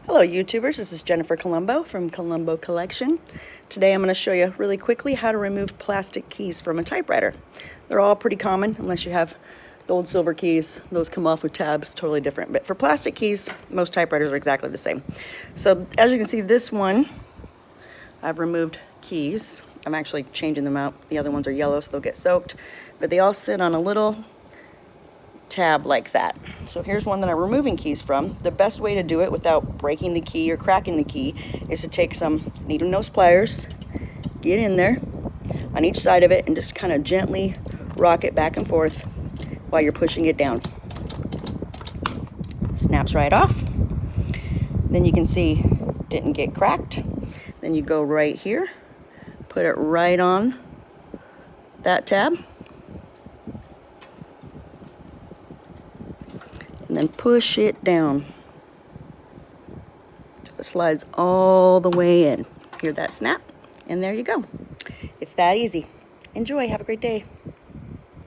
Hello YouTubers, this is Jennifer Colombo from Colombo Collection. Today I'm going to show you really quickly how to remove plastic keys from a typewriter. They're all pretty common unless you have the old silver keys. Those come off with tabs, totally different. But for plastic keys, most typewriters are exactly the same. So as you can see, this one, I've removed keys. I'm actually changing them out. The other ones are yellow, so they'll get soaked. But they all sit on a little tab like that. So here's one that I'm removing keys from. The best way to do it without breaking the key or cracking the key is to take some needle nose pliers, get in there on each side of it, and just kind of gently rock it back and forth while you're pushing it down. Snaps right off. Then you can see it didn't get cracked. Then you go right here, put it right on that tab, and then push it down so it slides all the way in. Hear that snap? And there you go. It's that easy. Enjoy. Have a great day.